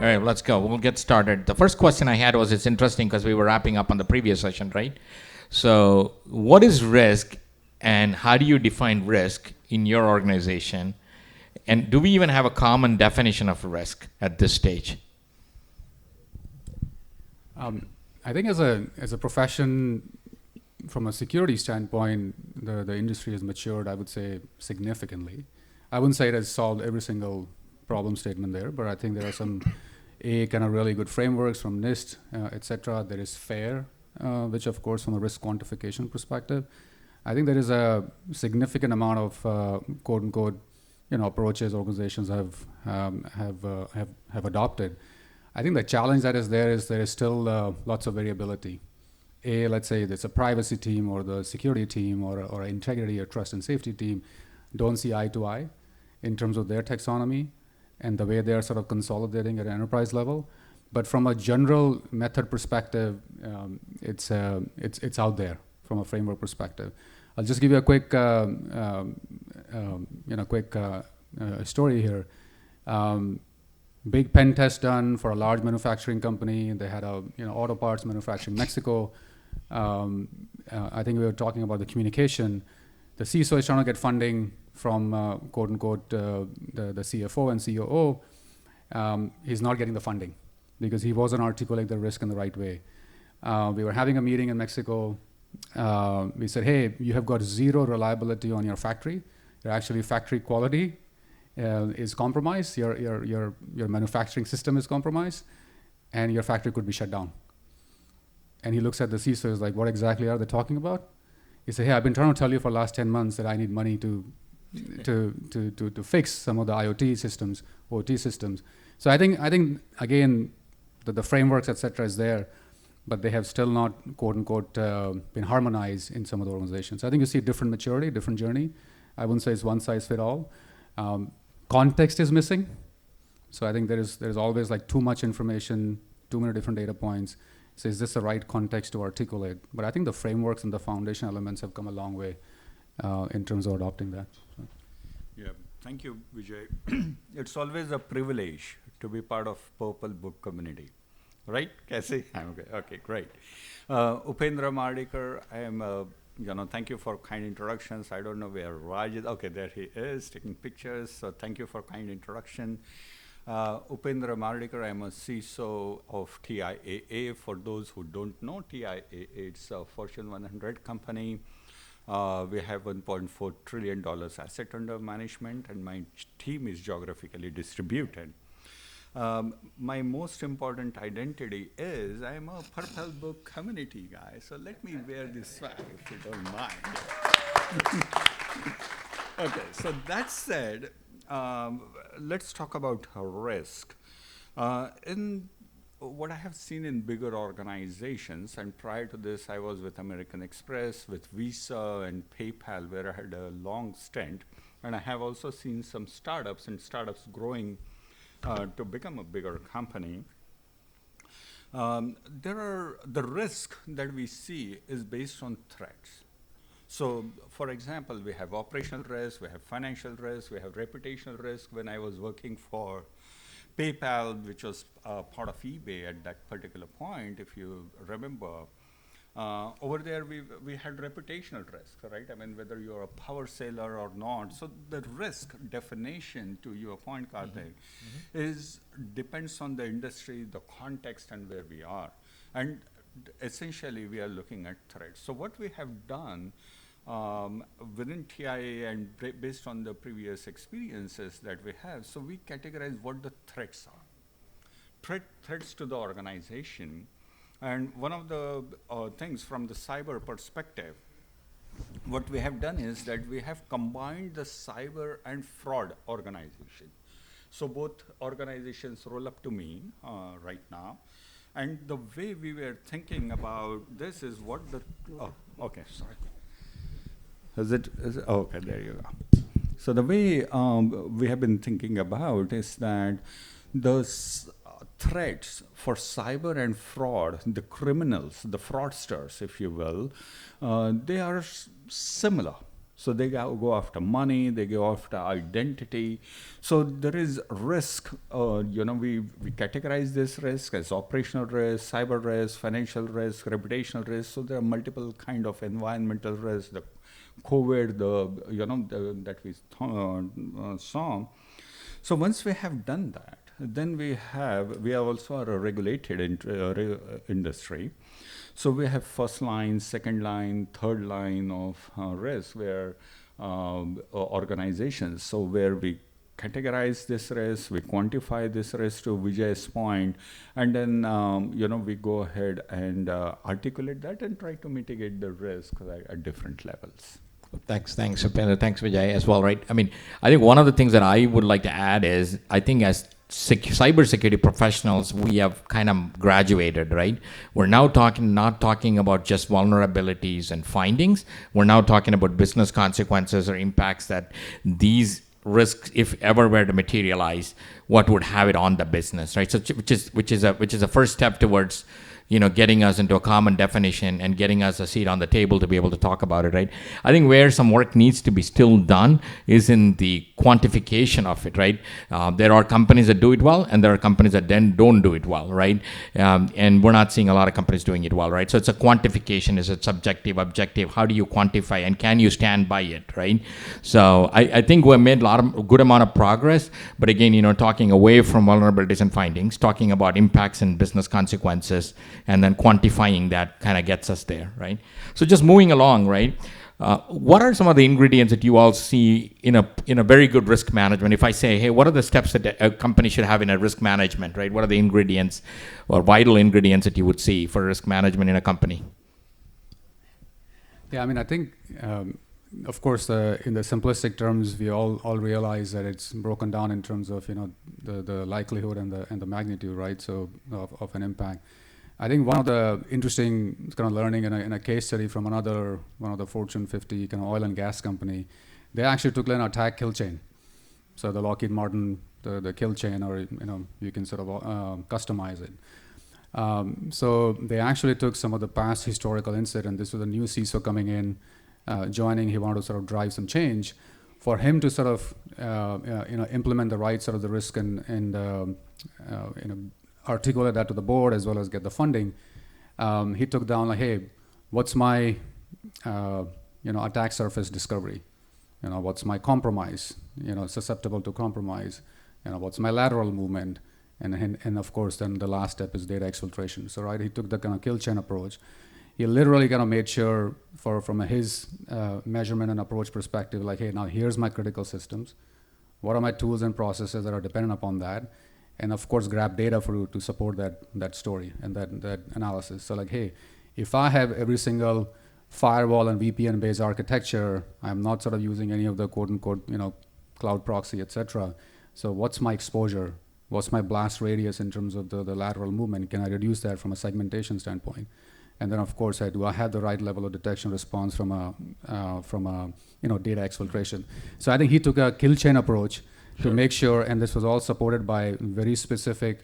All right, let's go. We'll get started. The first question I had was, it's interesting because we were wrapping up on the previous session, right? So what is risk and how do you define risk in your organization? And do we even have a common definition of risk at this stage? I think as a profession, from a security standpoint, the industry has matured, I would say, significantly. I wouldn't say it has solved every single problem statement there, but I think there are some kind of really good frameworks from NIST, et cetera. There is FAIR, which of course from a risk quantification perspective, I think there is a significant amount of quote unquote, approaches organizations have adopted. I think the challenge that is there is still lots of variability. Let's say there's a privacy team or the security team or integrity or trust and safety team don't see eye to eye in terms of their taxonomy and the way they're sort of consolidating at an enterprise level. But from a general method perspective, it's out there from a framework perspective. I'll just give you a quick, story here. Big pen test done for a large manufacturing company. They had a auto parts manufacturing in Mexico. I think we were talking about the communication. The CISO is trying to get funding from quote unquote the CFO and COO. He's not getting the funding because he wasn't articulating the risk in the right way. We were having a meeting in Mexico. We said, hey, you have got zero reliability on your factory. Your actually factory quality is compromised. Your manufacturing system is compromised, and your factory could be shut down. And he looks at the CISO, is like, what exactly are they talking about? He said, hey, I've been trying to tell you for the last 10 months that I need money to fix some of the IoT systems, OT systems. So I think again, the frameworks, et cetera, is there, but they have still not, quote unquote, been harmonized in some of the organizations. I think you see different maturity, different journey. I wouldn't say it's one size fit all. Context is missing. So I think there's always like too much information, too many different data points. So is this the right context to articulate? But I think the frameworks and the foundation elements have come a long way in terms of adopting that. So. Yeah, thank you, Vijay. It's always a privilege to be part of Purple Book community. Right, Cassie? Okay, great. Upendra Mardikar, I am, thank you for kind introductions. I don't know where Raj is. Okay, there he is, taking pictures. So thank you for kind introduction. Upendra Mardikar, I'm a CISO of TIAA. For those who don't know, TIAA, it's a Fortune 100 company. We have $1.4 trillion asset under management, and my team is geographically distributed. My most important identity is I'm a Purple Book community guy, so let me wear this swag if you don't mind. Okay, so that said, let's talk about risk. In what I have seen in bigger organizations, and prior to this I was with American Express, with Visa and PayPal, where I had a long stint, and I have also seen some startups growing to become a bigger company. The risk that we see is based on threats. So, for example, we have operational risk, we have financial risk, we have reputational risk. When I was working for PayPal, which was part of eBay at that particular point, if you remember, over there we had reputational risk, right? I mean, whether you're a power seller or not. So the risk definition, to your point, Karthik, depends on the industry, the context, and where we are. And essentially, we are looking at threats. So what we have done within TIA and based on the previous experiences that we have, so we categorize what the threats are. Threats to the organization. And one of the things from the cyber perspective, what we have done is that we have combined the cyber and fraud organization. So both organizations roll up to me right now. And the way we were thinking about this is what the, okay, sorry. Is it, okay, there you go. So the way we have been thinking about is that those threats for cyber and fraud, the criminals, the fraudsters, if you will, they are similar. So they go after money, they go after identity. So there is risk, we categorize this risk as operational risk, cyber risk, financial risk, reputational risk. So there are multiple kind of environmental risk, the COVID, that we saw. So once we have done that, then we are also a regulated industry. So we have first line, second line, third line of risk where organizations, so where we categorize this risk, we quantify this risk to Vijay's point, and then we go ahead and articulate that and try to mitigate the risk at different levels. Thanks, Upendra. Thanks, Vijay, as well, right? I mean, I think one of the things that I would like to add is, I think as cybersecurity professionals, we have kind of graduated, right? We're now not talking about just vulnerabilities and findings. We're now talking about business consequences or impacts that these risks, if ever were to materialize, what would have it on the business, right? So which is a first step towards getting us into a common definition and getting us a seat on the table to be able to talk about it, right? I think where some work needs to be still done is in the quantification of it, right? There are companies that do it well, and there are companies that then don't do it well, right? And we're not seeing a lot of companies doing it well, right? So it's a quantification. Is it subjective, objective? How do you quantify, and can you stand by it, right? So I think we made a good amount of progress, but again, talking away from vulnerabilities and findings, talking about impacts and business consequences, and then quantifying that kind of gets us there, right? So just moving along, right? What are some of the ingredients that you all see in a very good risk management? If I say, hey, what are the steps that a company should have in a risk management, right? What are the ingredients or vital ingredients that you would see for risk management in a company? Yeah, I mean, I think, of course, in the simplistic terms, we all realize that it's broken down in terms of the likelihood and the magnitude, right? So of an impact. I think one of the interesting kind of learning in a case study from one of the Fortune 50 kind of oil and gas company, they actually took an attack kill chain. So the Lockheed Martin, the kill chain, or you can sort of customize it. So they actually took some of the past historical incident. This was a new CISO coming in, joining. He wanted to sort of drive some change. For him to sort of implement the right sort of the risk and articulate that to the board as well as get the funding, he took down like, hey, what's my attack surface discovery? What's my compromise? Susceptible to compromise. What's my lateral movement? And of course, then the last step is data exfiltration. So right, he took the kind of kill chain approach. He literally kind of made sure from his measurement and approach perspective, like, hey, now here's my critical systems. What are my tools and processes that are dependent upon that? And of course, grab data to support that story and that analysis. So like, hey, if I have every single firewall and VPN-based architecture, I'm not sort of using any of the quote unquote, cloud proxy, etc. So what's my exposure? What's my blast radius in terms of the lateral movement? Can I reduce that from a segmentation standpoint? And then of course, do I have the right level of detection response from a data exfiltration? So I think he took a kill chain approach. Sure. To make sure, and this was all supported by very specific,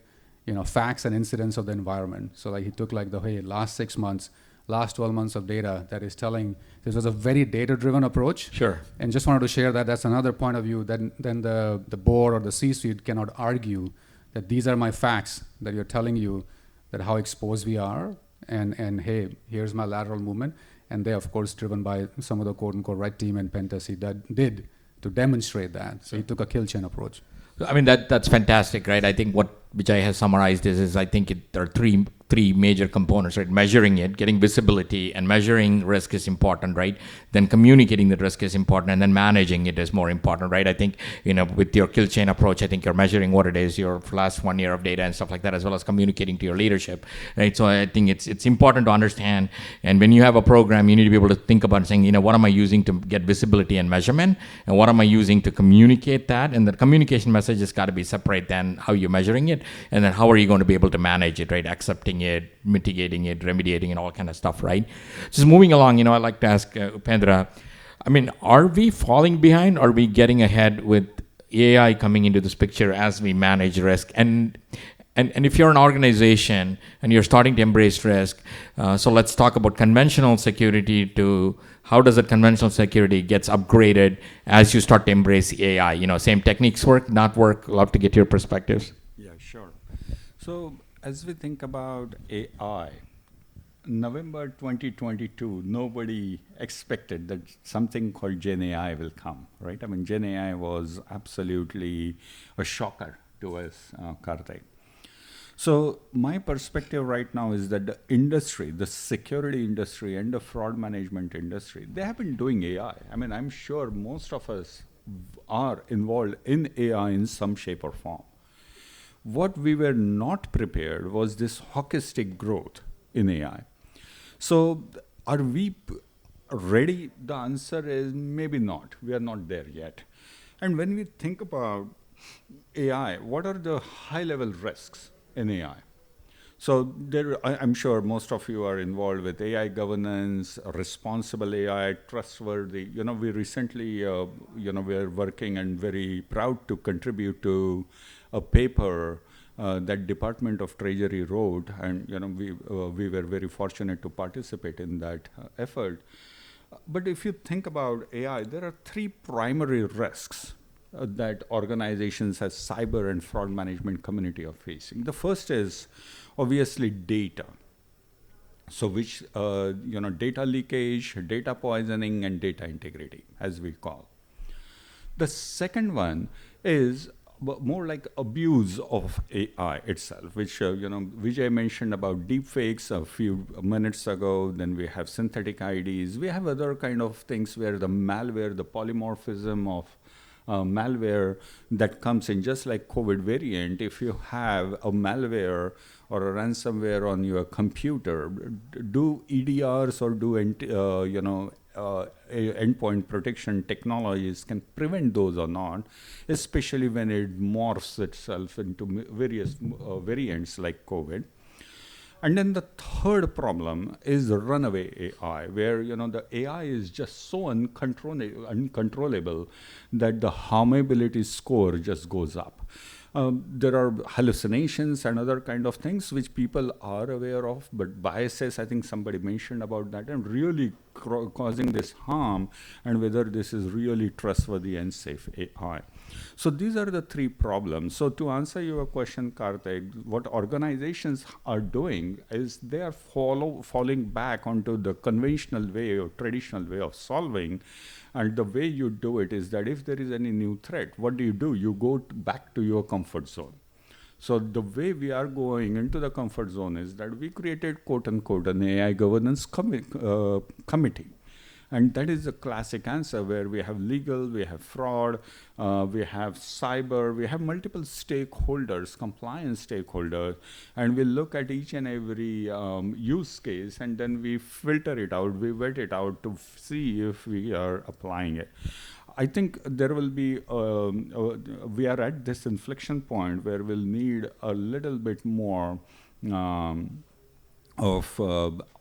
facts and incidents of the environment. So like he took like last 6 months, last 12 months of data that is telling, this was a very data-driven approach. Sure. And just wanted to share that's another point of view that then the board or the C-suite cannot argue that these are my facts that you're telling you that how exposed we are, and hey, here's my lateral movement. And they, of course, driven by some of the quote-unquote red team and pen-testing that did to demonstrate that. So he took a kill chain approach. I mean, that's fantastic, right? I think what Vijay has summarized is I think there are three major components, right? Measuring it, getting visibility, and measuring risk is important, right? Then communicating the risk is important, and then managing it is more important, right? I think, with your kill chain approach, I think you're measuring what it is, your last 1 year of data and stuff like that, as well as communicating to your leadership, right? So I think it's important to understand, and when you have a program, you need to be able to think about saying, what am I using to get visibility and measurement, and what am I using to communicate that? And the communication message has got to be separate than how you're measuring it, and then how are you going to be able to manage it, right? Accepting it, mitigating it, remediating it, all kind of stuff, right? Just moving along, I'd like to ask Upendra, I mean, are we falling behind? Or are we getting ahead with AI coming into this picture as we manage risk? And And if you're an organization and you're starting to embrace risk, so let's talk about conventional security to how does that conventional security gets upgraded as you start to embrace AI? Same techniques work, not work? Love to get your perspectives. Yeah, sure. So as we think about AI, November 2022, nobody expected that something called Gen AI will come, right? I mean, Gen AI was absolutely a shocker to us, Karthik. So my perspective right now is that the industry, the security industry and the fraud management industry, they have been doing AI. I mean, I'm sure most of us are involved in AI in some shape or form. What we were not prepared was this hockey stick growth in AI. So are we ready? The answer is maybe not. We are not there yet. And when we think about AI, what are the high-level risks in AI? So I'm sure most of you are involved with AI governance, responsible AI, trustworthy. We recently, we're working and very proud to contribute to a paper that Department of Treasury wrote, and we were very fortunate to participate in that effort. But if you think about AI, there are three primary risks that organizations as cyber and fraud management community are facing. The first is obviously data. So which, data leakage, data poisoning, and data integrity, as we call. The second one is more like abuse of AI itself, which, Vijay mentioned about deepfakes a few minutes ago. Then we have synthetic IDs. We have other kind of things where the malware, the polymorphism of malware that comes in, just like COVID variant. If you have a malware or a ransomware on your computer, do EDRs or do endpoint protection technologies can prevent those or not, especially when it morphs itself into various variants like COVID. And then the third problem is the runaway AI, where the AI is just so uncontrollable that the harmability score just goes up. There are hallucinations and other kind of things which people are aware of, but biases, I think somebody mentioned about that, and really causing this harm, and whether this is really trustworthy and safe AI. So these are the three problems. So to answer your question, Karthik, what organizations are doing is they are falling back onto the conventional way or traditional way of solving. And the way you do it is that if there is any new threat, what do? You go back to your comfort zone. So the way we are going into the comfort zone is that we created, quote unquote, an AI governance committee. And that is a classic answer where we have legal, we have fraud, we have cyber, we have multiple stakeholders, compliance stakeholders, and we look at each and every use case, and then we filter it out, we vet it out to see if we are applying it. I think there will be, we are at this inflection point where we'll need a little bit more of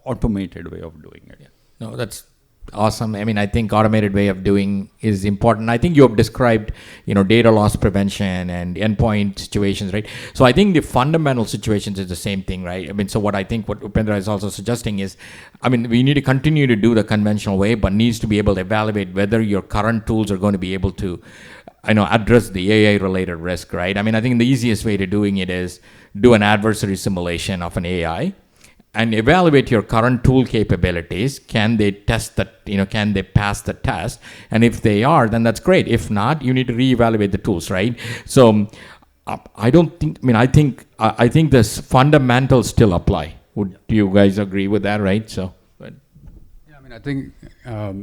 automated way of doing it. Yeah. No, that's awesome. I mean, I think automated way of doing is important. I think you have described, data loss prevention and endpoint situations, right? So I think the fundamental situations is the same thing, right? I mean, so what Upendra is also suggesting is, I mean, we need to continue to do the conventional way, but needs to be able to evaluate whether your current tools are going to be able to, address the AI-related risk, right? I mean, I think the easiest way to doing it is do an adversary simulation of an AI and evaluate your current tool capabilities. Can they test that, can they pass the test? And if they are, then that's great. If not, you need to reevaluate the tools, right? So I think this fundamentals still apply. Would you guys agree with that, right? So, but. Yeah, I mean, I think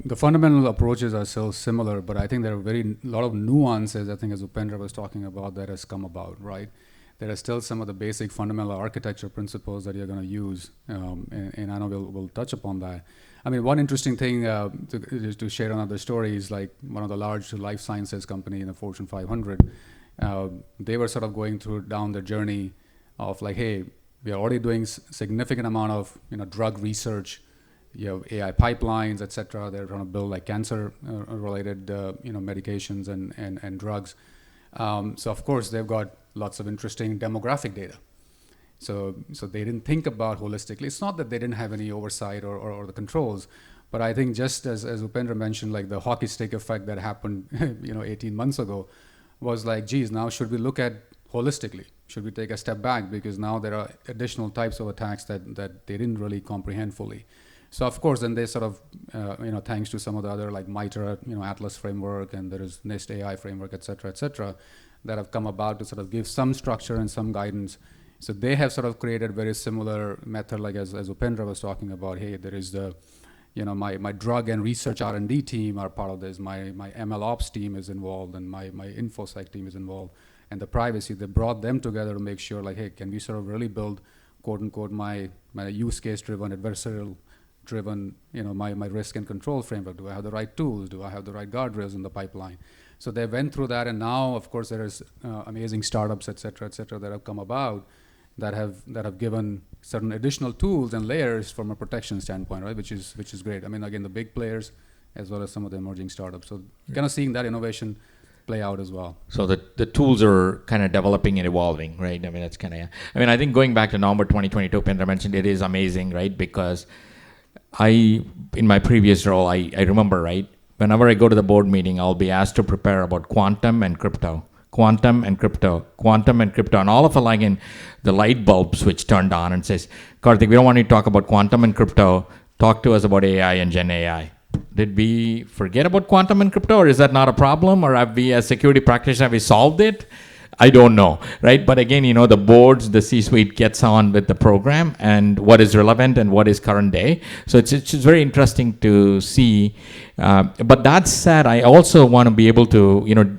the fundamental approaches are still similar, but I think there are lot of nuances, I think, as Upendra was talking about, that has come about, right? There are still some of the basic fundamental architecture principles that you're going to use, and I know we'll touch upon that. I mean, one interesting thing to share another story is like one of the large life sciences company in the Fortune 500. They were sort of going down the journey of like, hey, we are already doing significant amount of drug research. You have AI pipelines, et cetera. They're trying to build like cancer related medications and drugs. So of course they've got lots of interesting demographic data, So they didn't think about holistically. It's not that they didn't have any oversight or the controls, but I think just as Upendra mentioned, like the hockey stick effect that happened 18 months ago was like, geez, now should we look at holistically? Should we take a step back? Because now there are additional types of attacks that they didn't really comprehend fully. So of course, then they sort of, thanks to some of the other like MITRE, Atlas framework, and there is NIST AI framework, et cetera, that have come about to sort of give some structure and some guidance. So they have sort of created very similar method, like as Upendra was talking about. Hey, there is the, my drug and research R&D team are part of this. My ML ops team is involved, and my InfoSec team is involved. And the privacy, they brought them together to make sure, like, hey, can we sort of really build, quote unquote, my use case driven, adversarial driven, my risk and control framework? Do I have the right tools? Do I have the right guardrails in the pipeline? So they went through that, and now, of course, there is amazing startups, et cetera, that have come about that have given certain additional tools and layers from a protection standpoint, right? Which is great. I mean, again, the big players as well as some of the emerging startups. So kind of seeing that innovation play out as well. So the tools are kind of developing and evolving, right? I mean, that's kind of, I think going back to November 2022, Upendra mentioned, it is amazing, right? Because in my previous role, I remember, right? Whenever I go to the board meeting, I'll be asked to prepare about quantum and crypto. And all of a like the light bulb switch turned on and says, Karthik, we don't want you to talk about quantum and crypto. Talk to us about AI and Gen AI. Did we forget about quantum and crypto, or is that not a problem? Or have we, as security practitioners, have we solved it? I don't know, right? But again, the boards, the C-suite gets on with the program and what is relevant and what is current day. So it's very interesting to see. But that said, I also want to be able to,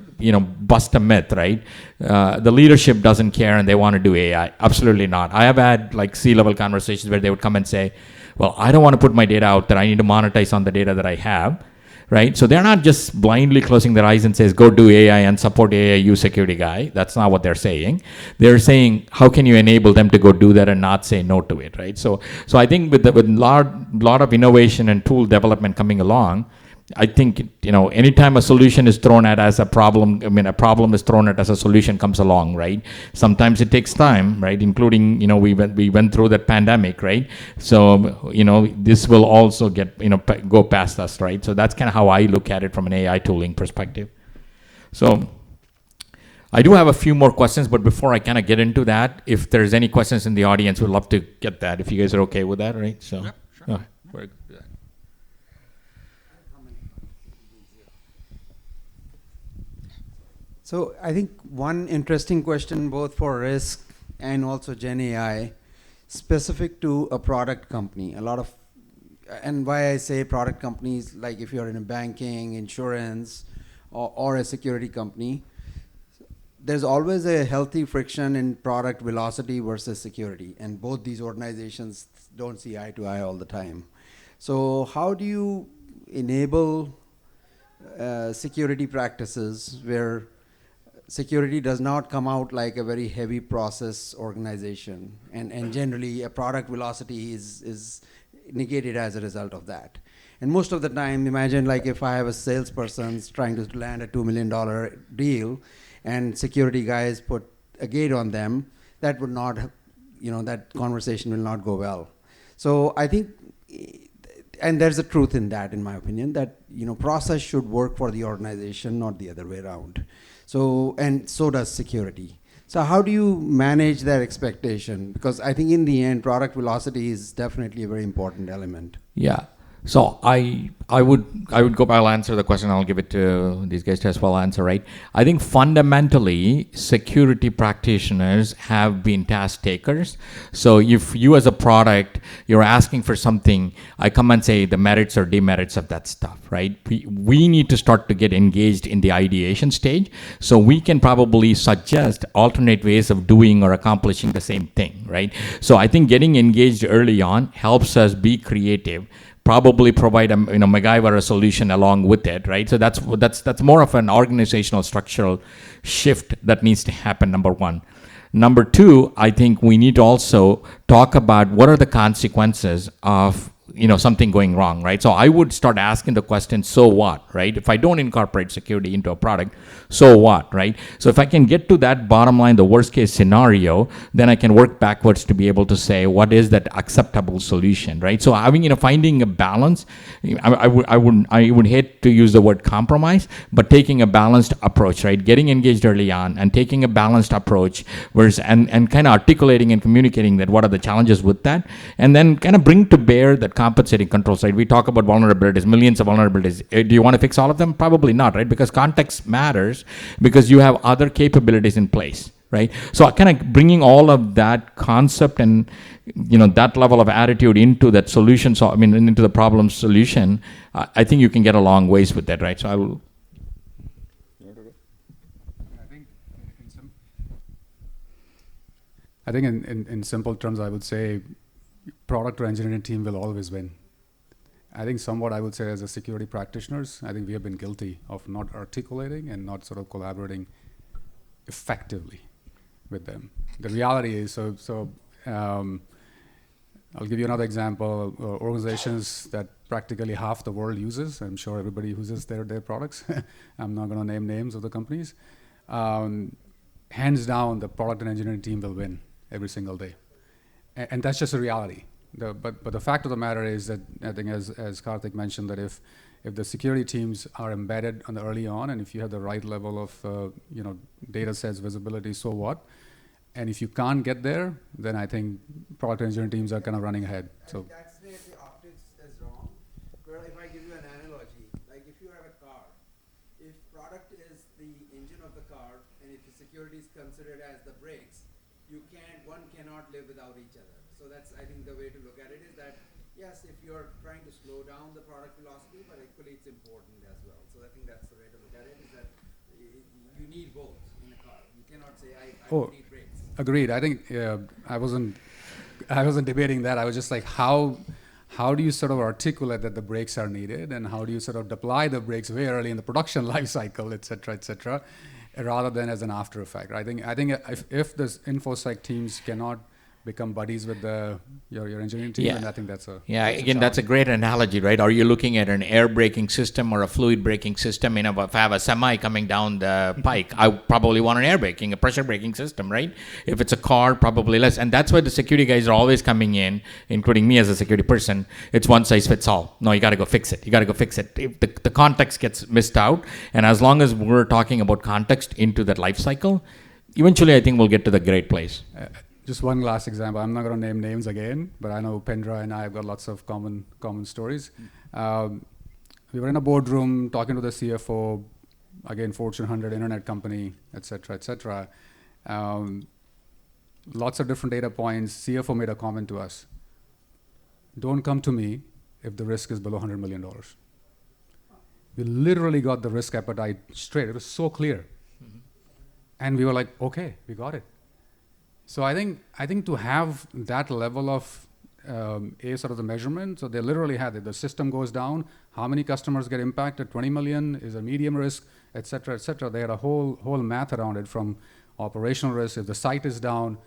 bust a myth, right? The leadership doesn't care and they want to do AI. Absolutely not. I have had like C-level conversations where they would come and say, well, I don't want to put my data out there. I need to monetize on the data that I have, right? So they're not just blindly closing their eyes and says, go do AI and support AI, you security guy. That's not what they're saying. They're saying, how can you enable them to go do that and not say no to it, right? So I think with lot of innovation and tool development coming along, I think, anytime a solution is thrown at as a problem, a problem is thrown at as a solution comes along, right? Sometimes it takes time, right? Including, we went through that pandemic, right? So, this will also get, go past us, right? So that's kind of how I look at it from an AI tooling perspective. So I do have a few more questions, but before I kind of get into that, if there's any questions in the audience, we'd love to get that, if you guys are okay with that, right? So, yep, sure. Very good. So I think one interesting question both for risk and also Gen AI, specific to a product company. And why I say product companies, like if you're in a banking, insurance, or a security company, there's always a healthy friction in product velocity versus security. And both these organizations don't see eye to eye all the time. So how do you enable security practices where security does not come out like a very heavy process organization, and generally a product velocity is negated as a result of that? And most of the time, imagine like if I have a salesperson trying to land a $2 million deal and security guys put a gate on them, that would not, that conversation will not go well. So I think, and there's a truth in that, in my opinion, that process should work for the organization, not the other way around. So, and so does security. So how do you manage that expectation? Because I think in the end, product velocity is definitely a very important element. Yeah. So I would go back, I'll answer the question, I'll give it to these guys to as well answer, right? I think fundamentally, security practitioners have been task takers. So if you as a product, you're asking for something, I come and say the merits or demerits of that stuff, right? We need to start to get engaged in the ideation stage. So we can probably suggest alternate ways of doing or accomplishing the same thing, right? So I think getting engaged early on helps us be creative, probably provide a MacGyver a solution along with it, right? So that's more of an organizational structural shift that needs to happen, number one. Number two, I think we need to also talk about what are the consequences of something going wrong, right? So I would start asking the question, so what, right? If I don't incorporate security into a product, so what, right? So if I can get to that bottom line, the worst case scenario, then I can work backwards to be able to say, what is that acceptable solution, right? So having, finding a balance, I would hate to use the word compromise, but taking a balanced approach, right? Getting engaged early on and taking a balanced approach versus, and kind of articulating and communicating that what are the challenges with that, and then kind of bring to bear that compensating controls, right? We talk about vulnerabilities, millions of vulnerabilities. Do you want to fix all of them? Probably not, right? Because context matters, because you have other capabilities in place, right? So kind of bringing all of that concept and that level of attitude into that solution, into the problem solution, I think you can get a long ways with that, right? So I will. I think in simple terms, I would say product or engineering team will always win. I think somewhat I would say as a security practitioners, I think we have been guilty of not articulating and not sort of collaborating effectively with them. The reality is, I'll give you another example. Organizations that practically half the world uses, I'm sure everybody uses their products. I'm not going to name names of the companies. Hands down, the product and engineering team will win every single day. And that's just a reality. But the fact of the matter is that, I think as Karthik mentioned, that if the security teams are embedded early on, and if you have the right level of data sets, visibility, so what? And if you can't get there, then I think product engineering teams are kind of running ahead. So that's where the optics is wrong. Well, if I give you an analogy, like if you have a car, if product is the engine of the car, and if the security is considered as the brakes, one cannot live without each other. So that's, I think, the way to look at it is that, yes, if you're trying to slow down the product velocity, but equally it's important as well. So I think that's the way to look at it, is that you need both in a car. You cannot say, I don't need brakes. Agreed. I think I wasn't debating that. I was just like, how do you sort of articulate that the brakes are needed, and how do you sort of deploy the brakes very early in the production life cycle, et cetera, rather than as an after effect. I think if the InfoSec teams cannot become buddies with your engineering team, and I think that's that's a great analogy, right? Are you looking at an air braking system or a fluid braking system? If I have a semi coming down the pike, I probably want an air braking, a pressure braking system, right? If it's a car, probably less. And that's why the security guys are always coming in, including me as a security person. It's one size fits all. No, you got to go fix it. If the context gets missed out, and as long as we're talking about context into that life cycle, eventually I think we'll get to the great place. Just one last example. I'm not going to name names again, but I know Upendra and I have got lots of common stories. We were in a boardroom talking to the CFO, again, Fortune 100 internet company, et cetera. Lots of different data points. CFO made a comment to us. Don't come to me if the risk is below $100 million. We literally got the risk appetite straight. It was so clear. Mm-hmm. And we were like, okay, we got it. So I think to have that level of sort of the measurement, so they literally had it. The system goes down, how many customers get impacted, 20 million is a medium risk, et cetera. They had a whole math around it, from operational risk, if the site is down,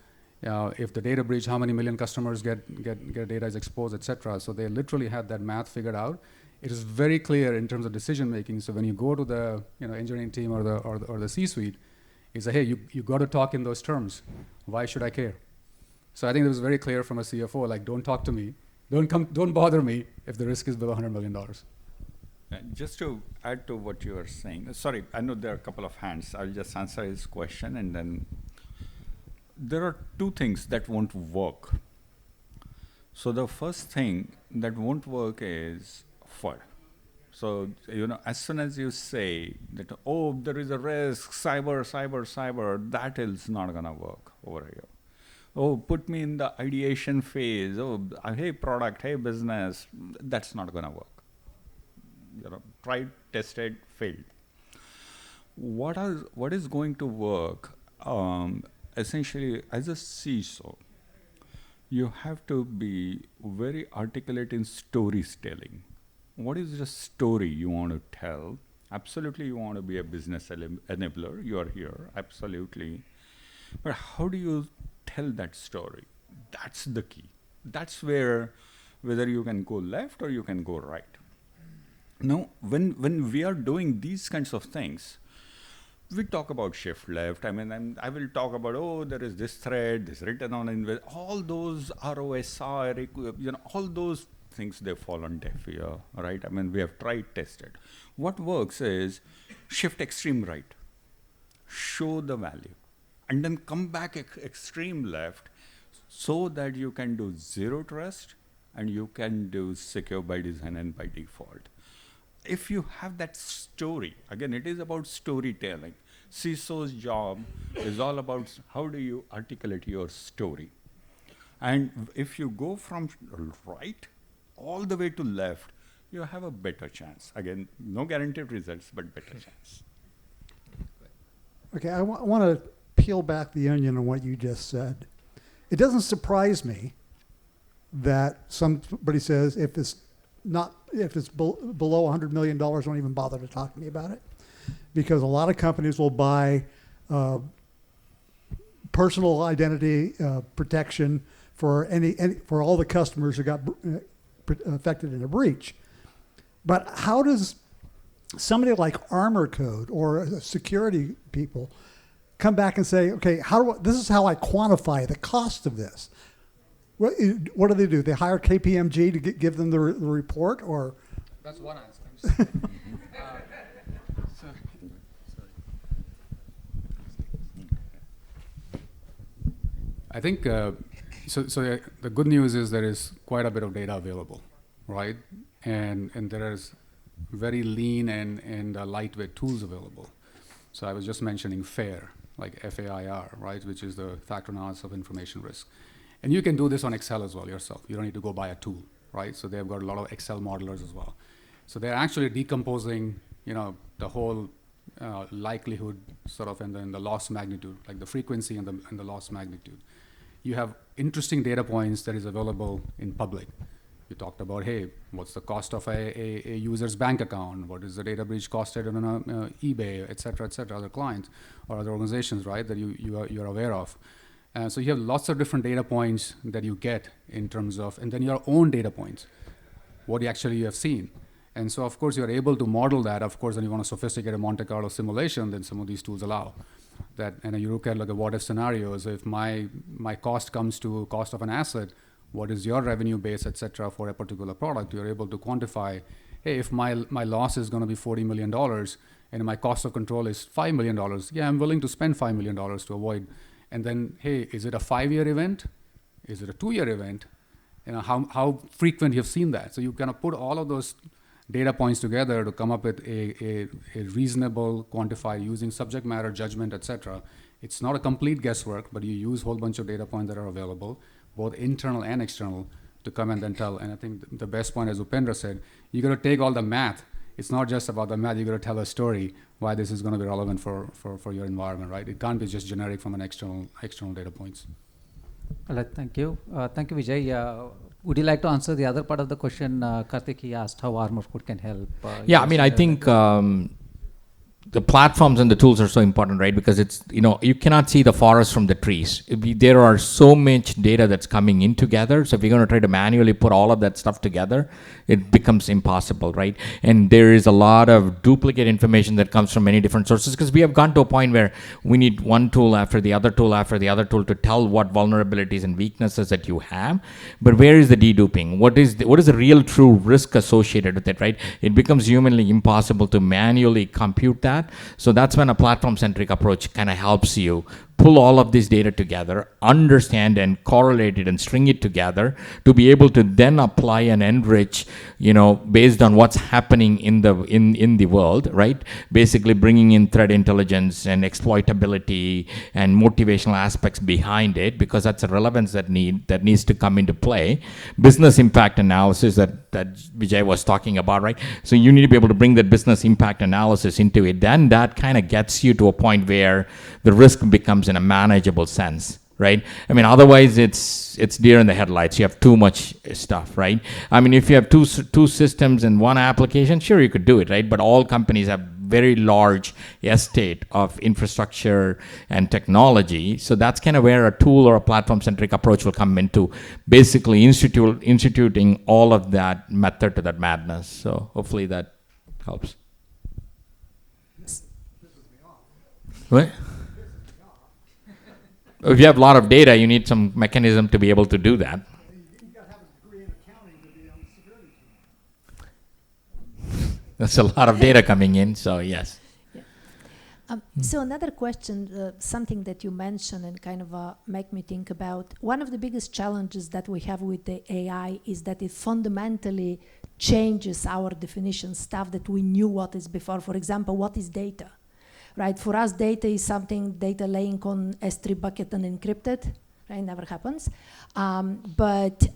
if the data breach, how many million customers get data is exposed, et cetera. So they literally had that math figured out. It is very clear in terms of decision making. So when you go to the engineering team or the C-suite, he said, hey, you got to talk in those terms. Why should I care? So I think it was very clear from a CFO, like, don't talk to me. Don't bother me if the risk is below $100 million. Just to add to what you are saying, sorry, I know there are a couple of hands. I'll just answer his question, and then there are two things that won't work. So the first thing that won't work is FUD. So, as soon as you say that, oh, there is a risk, cyber, that is not going to work over here. Oh, put me in the ideation phase. Oh, hey, product, hey, business. That's not going to work. Tried, tested, failed. What is going to work, essentially, as a CISO, you have to be very articulate in storytelling. What is the story you want to tell? Absolutely, you want to be a business enabler. You are here, absolutely. But how do you tell that story? That's the key. That's where whether you can go left or you can go right. Now, when we are doing these kinds of things, we talk about shift left. I mean, I will talk about, oh, there is this thread, this return on invest, all those ROSI, all those things, they fall on deaf ear, right? I mean, we have tried, tested. What works is shift extreme right, show the value, and then come back extreme left so that you can do zero trust and you can do secure by design and by default. If you have that story, again, it is about storytelling. CISO's job is all about how do you articulate your story. And if you go from right all the way to left, you have a better chance. Again, no guaranteed results, but better chance. Okay, I want to peel back the onion on what you just said. It doesn't surprise me that somebody says if it's below $100 million, don't even bother to talk to me about it, because a lot of companies will buy personal identity protection for for all the customers who got affected in a breach. But how does somebody like Armor Code or security people come back and say, okay, this is how I quantify the cost of this? What do? They hire KPMG to give them the report, or? That's one answer. I think, the good news is there is quite a bit of data available, right? And there is very lean and lightweight tools available. So I was just mentioning FAIR, like FAIR, right, which is the factor analysis of information risk. And you can do this on Excel as well yourself. You don't need to go buy a tool, right? So they've got a lot of Excel modelers as well. So they're actually decomposing, the whole likelihood sort of in the loss magnitude, like the frequency and the loss magnitude. You have interesting data points that is available in public. You talked about, hey, what's the cost of a user's bank account? What is the data breach costed on eBay, et cetera, other clients or other organizations, right, that you're aware of. So you have lots of different data points that you get in terms of, and then your own data points, what you have seen. And so, of course, you're able to model that. Of course, when you want a sophisticated Monte Carlo simulation, then some of these tools allow that. And you look at like a what-if scenarios. If my cost comes to cost of an asset, what is your revenue base, et cetera, for a particular product? You're able to quantify, hey, if my loss is going to be $40 million and my cost of control is $5 million, yeah, I'm willing to spend $5 million to avoid. And then, hey, is it a 5-year event? Is it a 2-year event? How frequent you've seen that. So you kind of put all of those data points together to come up with a reasonable quantifier using subject matter judgment, et cetera. It's not a complete guesswork, but you use a whole bunch of data points that are available, both internal and external, to come and then tell. And I think the best point, as Upendra said, you got to take all the math. It's not just about the math. You got to tell a story why this is going to be relevant for your environment, right? It can't be just generic from an external data points. All right, thank you. Thank you, Vijay. Would you like to answer the other part of the question? Karthik, he asked how Armor Code can help. Yeah, I mean, I think the platforms and the tools are so important, right? Because it's, you cannot see the forest from the trees. There are so much data that's coming in together. So if you're going to try to manually put all of that stuff together, it becomes impossible, right? And there is a lot of duplicate information that comes from many different sources, because we have gone to a point where we need one tool after the other tool after the other tool to tell what vulnerabilities and weaknesses that you have. But where is the deduping? What is the real true risk associated with it, right? It becomes humanly impossible to manually compute that. So that's when a platform-centric approach kind of helps you pull all of this data together, understand and correlate it and string it together to be able to then apply and enrich, based on what's happening in the world, right? Basically bringing in threat intelligence and exploitability and motivational aspects behind it, because that's a relevance that needs to come into play. Business impact analysis that Vijay was talking about, right? So you need to be able to bring that business impact analysis into it. Then that kind of gets you to a point where the risk becomes in a manageable sense, right? I mean, otherwise it's deer in the headlights. You have too much stuff, right? I mean, if you have two systems in one application, sure, you could do it, right? But all companies have very large estate of infrastructure and technology. So that's kind of where a tool or a platform-centric approach will come into basically instituting all of that method to that madness. So hopefully that helps. What? If you have a lot of data, you need some mechanism to be able to do that. That's a lot of data coming in, so yes. So another question, something that you mentioned and kind of make me think about, one of the biggest challenges that we have with the AI is that it fundamentally changes our definition, stuff that we knew what is before. For example, what is data? Right, for us, data is something, data laying on S3 bucket and encrypted, right, never happens. But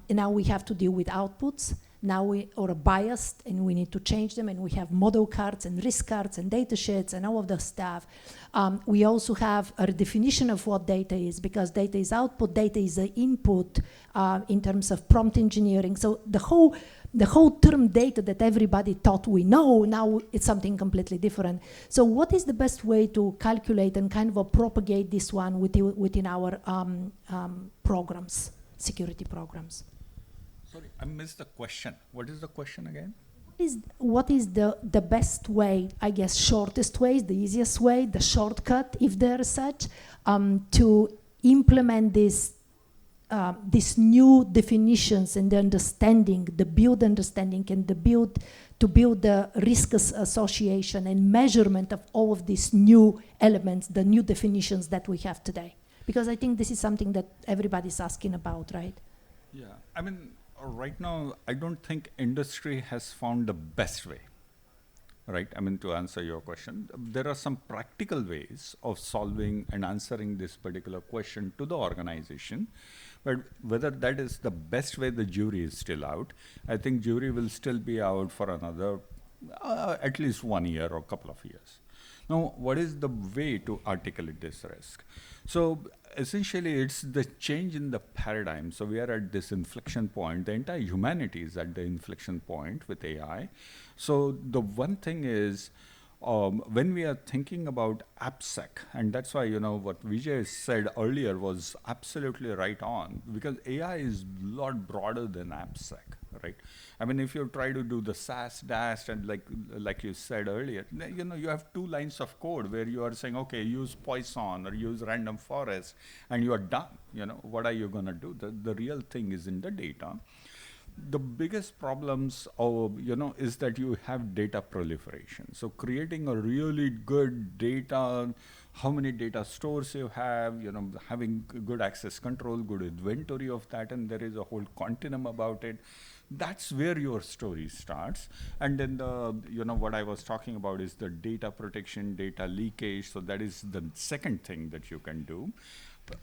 now we have to deal with outputs. Now we are biased and we need to change them, and we have model cards and risk cards and data sheets and all of the stuff. We also have a definition of what data is, because data is output, data is the input in terms of prompt engineering. So the whole term data that everybody thought we know, now it's something completely different. So what is the best way to calculate and kind of propagate this one within our programs, security programs? Sorry, I missed the question. What is the question again? What is the best way, I guess, shortest way, the easiest way, the shortcut, if there is such, to implement these new definitions and the understanding, the build understanding and to build the risk association and measurement of all of these new elements, the new definitions that we have today? Because I think this is something that everybody's asking about, right? Yeah, I mean, right now, I don't think industry has found the best way, right? I mean, to answer your question, there are some practical ways of solving and answering this particular question to the organization. But whether that is the best way, the jury is still out. I think jury will still be out for another, at least 1 year or a couple of years. Now, what is the way to articulate this risk? So essentially, it's the change in the paradigm. So we are at this inflection point. The entire humanity is at the inflection point with AI. So the one thing is, when we are thinking about AppSec, and that's why, you know, what Vijay said earlier was absolutely right on, because AI is a lot broader than AppSec, right? I mean, if you try to do the SAS, DAST, and like you said earlier, you know, you have 2 lines of code where you are saying, okay, use Poisson or use random forest, and you are done. You know, what are you going to do? The real thing is in the data. The biggest problems, you know, is that you have data proliferation. So creating a really good data, how many data stores you have, you know, having good access control, good inventory of that, and there is a whole continuum about it. That's where your story starts. And then you know, what I was talking about is the data protection, data leakage. So that is the second thing that you can do.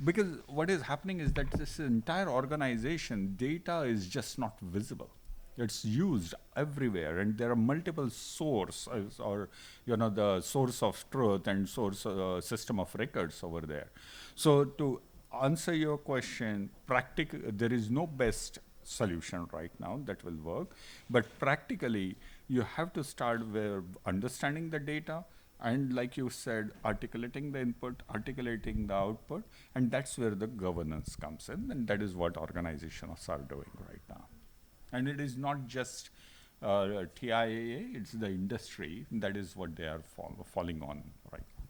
Because what is happening is that this entire organization, data is just not visible. It's used everywhere, and there are multiple sources, or, you know, the source of truth and source system of records over there. So to answer your question, there is no best solution right now that will work, but practically you have to start with understanding the data, and like you said, articulating the input, articulating the output, and that's where the governance comes in, and that is what organizations are doing right now. And it is not just TIAA, it's the industry, that is what they are falling on right now.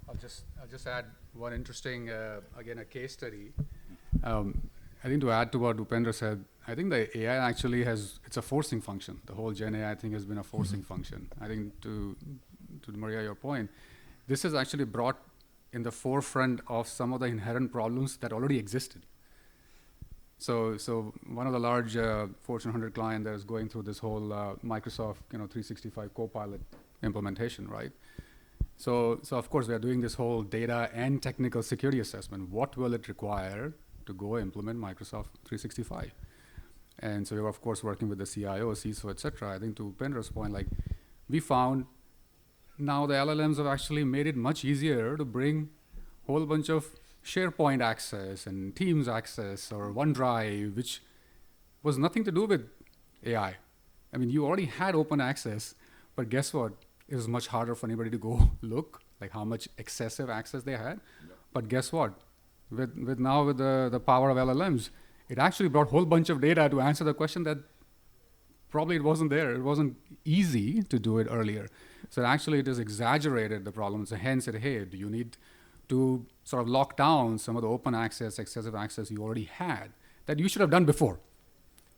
I'll just add one interesting, again, a case study. I think to add to what Upendra said, I think the AI actually it's a forcing function. The whole Gen AI thing has been a forcing function. I think to Maria, your point, this has actually brought in the forefront of some of the inherent problems that already existed. So one of the large Fortune 100 client that is going through this whole Microsoft 365 Copilot implementation, right? So of course we are doing this whole data and technical security assessment. What will it require to go implement Microsoft 365? And so we're of course working with the CIO, CISO, etc. I think to Upendra's point, like we found now the LLMs have actually made it much easier to bring a whole bunch of SharePoint access and Teams access or OneDrive, which was nothing to do with AI. I mean, you already had open access, but guess what? it was much harder for anybody to go look, like how much excessive access they had. But guess what? With the power of LLMs, it actually brought a whole bunch of data to answer the question that probably it wasn't there. It wasn't easy to do it earlier. So actually it has exaggerated the problem. So hence hey, do you need to sort of lock down some of the open access, excessive access you already had that you should have done before?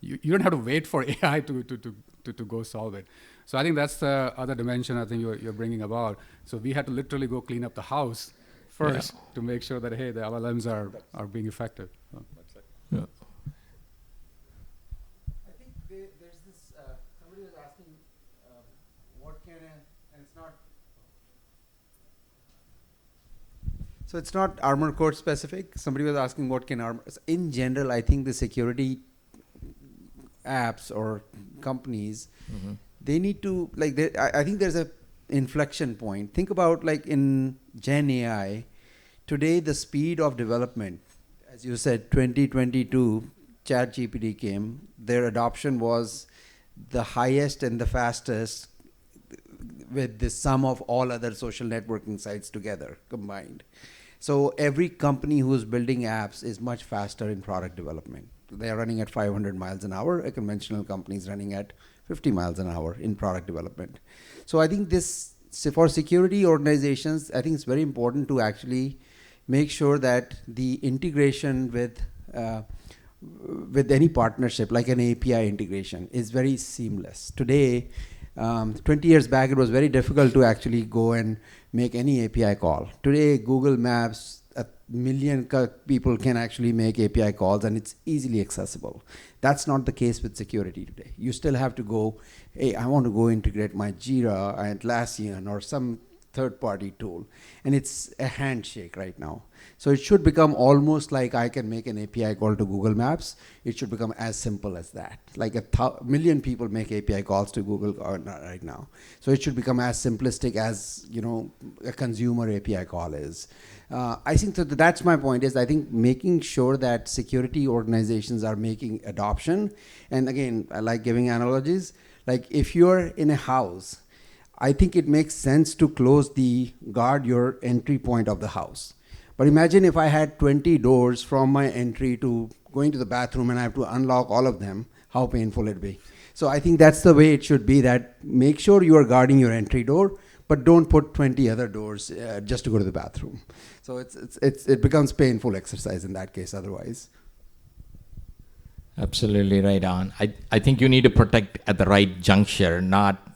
You don't have to wait for AI to go solve it. So I think that's the other dimension I think you're bringing about. So we had to literally go clean up the house first to make sure that, hey, the LLMs are being effective. So. Yeah. I think there's this, somebody was asking what can and it's not, so it's not Armor Core specific. Somebody was asking what can Armor, in general, I think the security apps or companies, they need to, like, I think there's a inflection point. Think about like in Gen AI, today the speed of development, as you said, 2022, ChatGPT came, their adoption was the highest and the fastest with the sum of all other social networking sites together combined. So every company who's building apps is much faster in product development. They are running at 500 miles an hour. A conventional company is running at 50 miles an hour in product development. So I think this, for security organizations, I think it's very important to actually make sure that the integration with any partnership, like an API integration, is very seamless. Today, 20 years back, it was very difficult to actually go and make any API call. Today, Google Maps, 1 million people can actually make API calls, and it's easily accessible. That's not the case with security today. You still have to go, hey, I want to go integrate my Jira and Atlassian or some third-party tool. And it's a handshake right now. So it should become almost like I can make an API call to Google Maps. It should become as simple as that. Like 1 million people make API calls to Google right now. So it should become as simplistic as, you know, a consumer API call is. I think that's my point, is I think making sure that security organizations are making adoption. And again, I like giving analogies. Like if you're in a house, I think it makes sense to guard your entry point of the house. But imagine if I had 20 doors from my entry to going to the bathroom and I have to unlock all of them, how painful it'd be. So I think that's the way it should be, that make sure you are guarding your entry door, but don't put 20 other doors just to go to the bathroom. So it becomes painful exercise in that case otherwise. Absolutely right on. I think you need to protect at the right juncture, not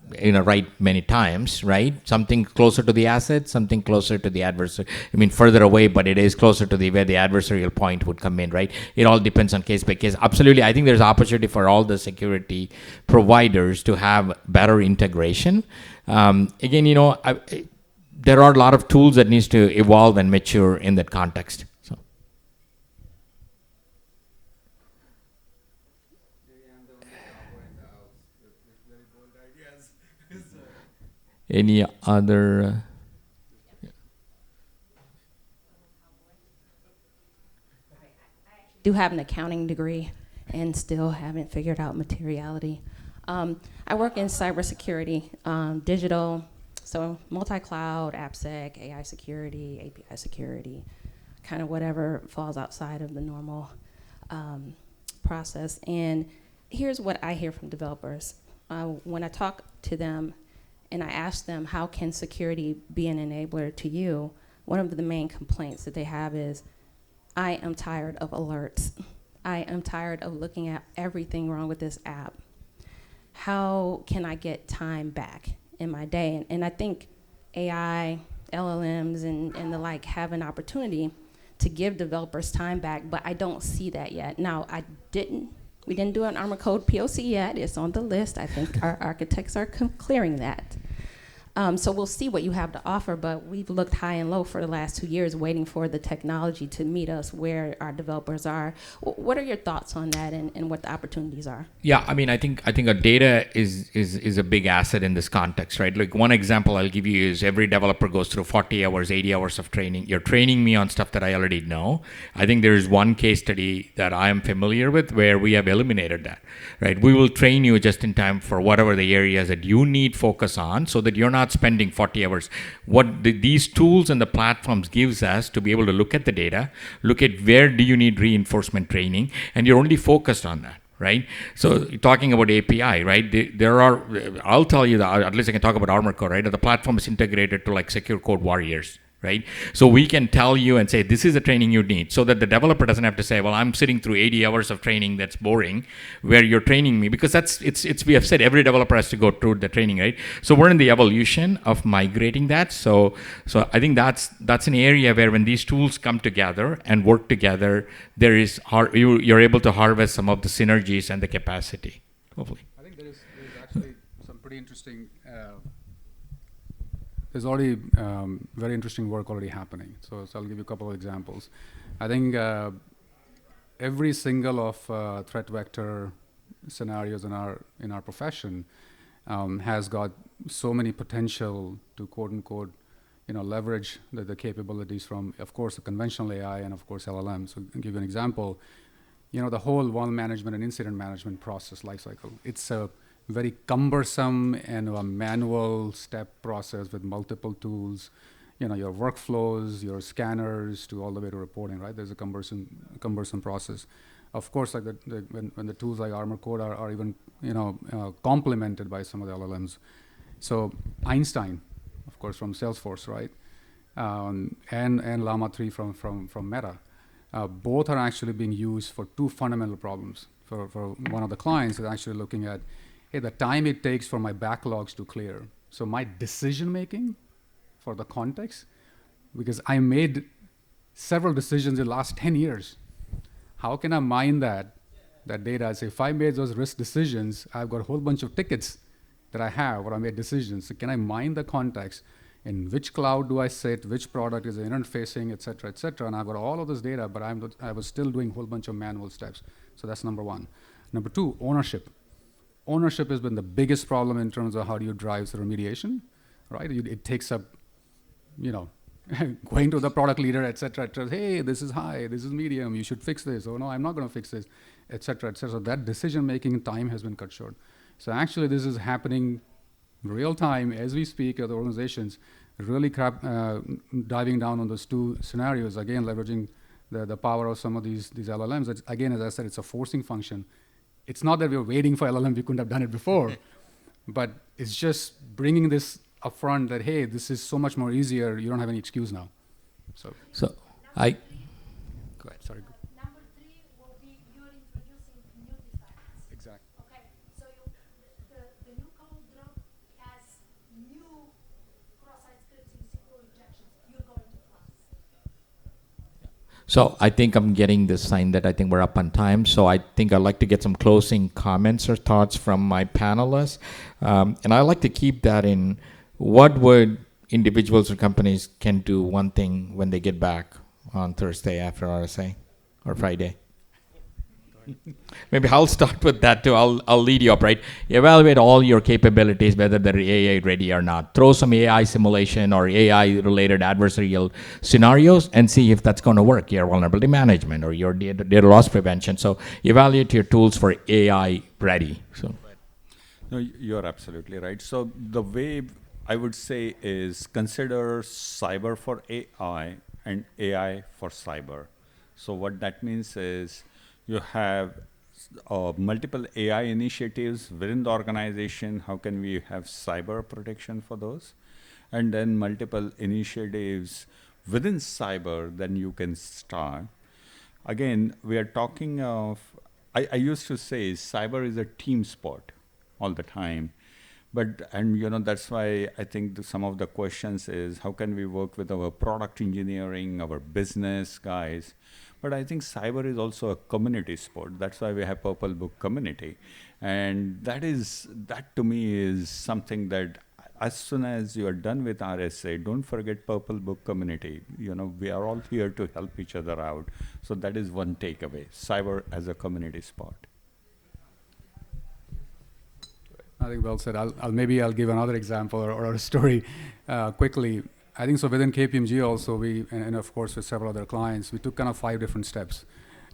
right many times, right? Something closer to the asset, something closer to the adversary. I mean, further away, but it is closer to where the adversarial point would come in, right? It all depends on case by case. Absolutely. I think there's opportunity for all the security providers to have better integration. Again, there are a lot of tools that needs to evolve and mature in that context. So. Any other? Do have an accounting degree and still haven't figured out materiality. I work in cybersecurity, digital, so multi-cloud, AppSec, AI security, API security, kind of whatever falls outside of the normal process. And here's what I hear from developers. When I talk to them and I ask them, how can security be an enabler to you? One of the main complaints that they have is, I am tired of alerts. I am tired of looking at everything wrong with this app. How can I get time back in my day? And I think AI, LLMs, and the like have an opportunity to give developers time back, but I don't see that yet. Now, we didn't do an Armor Code POC yet. It's on the list. I think our architects are clearing that. So we'll see what you have to offer, but we've looked high and low for the last 2 years waiting for the technology to meet us where our developers are. What are your thoughts on that and what the opportunities are? Yeah, I mean, I think our data is a big asset in this context, right? Like one example I'll give you is every developer goes through 40 hours, 80 hours of training. You're training me on stuff that I already know. I think there is one case study that I am familiar with where we have eliminated that, right? We will train you just in time for whatever the areas that you need focus on so that you're not not spending 40 hours. What these tools and the platforms gives us to be able to look at the data, look at where do you need reinforcement training, and you're only focused on that. Right? So talking about API, right? There are, I'll tell you that, at least I can talk about Armor Core, right? The platform is integrated to like Secure Code Warriors, right? So we can tell you and say, this is the training you need, so that the developer doesn't have to say, well, I'm sitting through 80 hours of training that's boring, where you're training me, because we have said every developer has to go through the training, right? So we're in the evolution of migrating that. So I think that's an area where when these tools come together and work together, you're able to harvest some of the synergies and the capacity, hopefully. I think there's actually some pretty interesting, there's already very interesting work already happening. So I'll give you a couple of examples. I think every single of threat vector scenarios in our profession has got so many potential to quote unquote, leverage the capabilities from, of course, the conventional AI and of course LLM. So I'll give you an example. The whole vulnerability management and incident management process lifecycle. It's a very cumbersome and a manual step process with multiple tools, your workflows, your scanners, to all the way to reporting, right? There's a cumbersome process. Of course, like when the tools like Armor Core are even, complemented by some of the LLMs. So Einstein, of course, from Salesforce, right? And Llama 3 from Meta. Both are actually being used for two fundamental problems. For one of the clients is actually looking at, hey, the time it takes for my backlogs to clear. So my decision making for the context, because I made several decisions in the last 10 years. How can I mine that data? So if I made those risk decisions, I've got a whole bunch of tickets that I have where I made decisions. So can I mine the context? In which cloud do I sit? Which product is internet-facing, et cetera, et cetera? And I've got all of this data, but I was still doing a whole bunch of manual steps. So that's number one. Number two, ownership. Ownership has been the biggest problem in terms of how do you drive the remediation, right? It takes up, going to the product leader, et cetera, hey, this is high, this is medium, you should fix this. Oh, no, I'm not going to fix this, et cetera, et cetera. So that decision-making time has been cut short. So actually, this is happening real time as we speak at the organizations, really diving down on those two scenarios, again, leveraging the power of some of these LLMs. Again, as I said, it's a forcing function. It's not that we're waiting for LLM, we couldn't have done it before, but it's just bringing this upfront that, hey, this is so much more easier, you don't have any excuse now. So Go ahead, sorry. Number 3 will be you're introducing new defects. Exactly. Okay, so the new code drop has new cross-site scripting SQL injections. You're going to class. So I think I'm getting this sign that I think we're up on time. So I think I'd like to get some closing comments or thoughts from my panelists. And I like to keep that in, what would individuals or companies can do one thing when they get back on Thursday after RSA or Friday? Maybe I'll start with that too. I'll lead you up, right? Evaluate all your capabilities, whether they're AI ready or not. Throw some AI simulation or AI-related adversarial scenarios and see if that's going to work, your vulnerability management or your data loss prevention. So evaluate your tools for AI ready. So, no, you're absolutely right. So the way I would say is consider cyber for AI and AI for cyber. So what that means is you have multiple AI initiatives within the organization. How can we have cyber protection for those? And then multiple initiatives within cyber, then you can start. Again, we are talking of, I used to say cyber is a team sport all the time. And that's why I think some of the questions is how can we work with our product engineering, our business guys. But I think cyber is also a community sport. That's why we have Purple Book community. And that to me is something that as soon as you are done with RSA, don't forget Purple Book community. We are all here to help each other out. So that is one takeaway, cyber as a community sport. I think well said. I'll give another example or a story quickly. I think so within KPMG also, and of course with several other clients, we took kind of 5 different steps.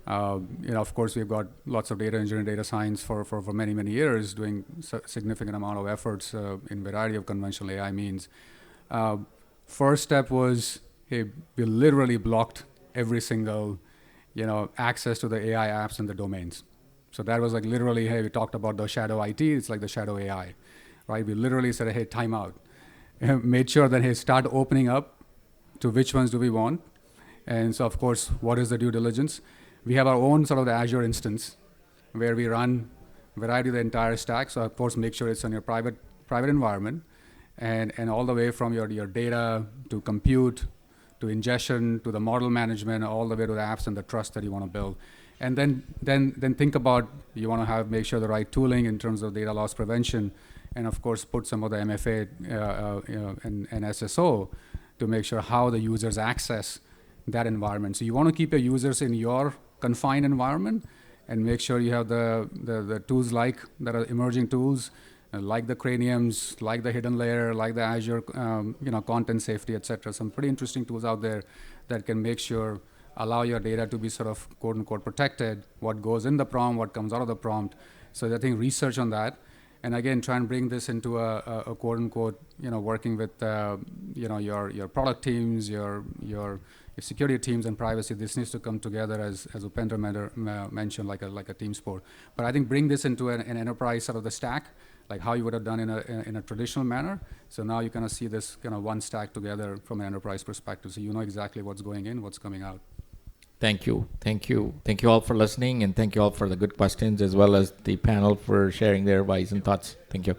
Of course, we've got lots of data engineering, data science for many, many years, doing significant amount of efforts in a variety of conventional AI means. First step was, hey, we literally blocked every single, access to the AI apps and the domains. So that was like literally, hey, we talked about the shadow IT, it's like the shadow AI, right? We literally said, hey, time out. Made sure that, hey, start opening up to which ones do we want. And so, of course, what is the due diligence? We have our own sort of the Azure instance where we run variety of the entire stack. So, of course, make sure it's on your private environment, and all the way from your data to compute to ingestion to the model management, all the way to the apps and the trust that you want to build. And then think about, you want to make sure the right tooling in terms of data loss prevention, and of course put some of the MFA and SSO to make sure how the users access that environment. So you want to keep your users in your confined environment and make sure you have the tools that are emerging tools, like the craniums, like the hidden layer, like the Azure content safety, etc. Some pretty interesting tools out there that can make sure, allow your data to be sort of quote unquote protected, what goes in the prompt, what comes out of the prompt. So I think research on that. And again, try and bring this into a quote unquote, working with your product teams, your security teams and privacy. This needs to come together as Upendra mentioned, like a team sport. But I think bring this into an enterprise sort of the stack, like how you would have done in a traditional manner. So now you kind of see this kind of one stack together from an enterprise perspective. So you know exactly what's going in, what's coming out. Thank you. Thank you. Thank you all for listening, and thank you all for the good questions, as well as the panel for sharing their advice and thoughts. Thank you.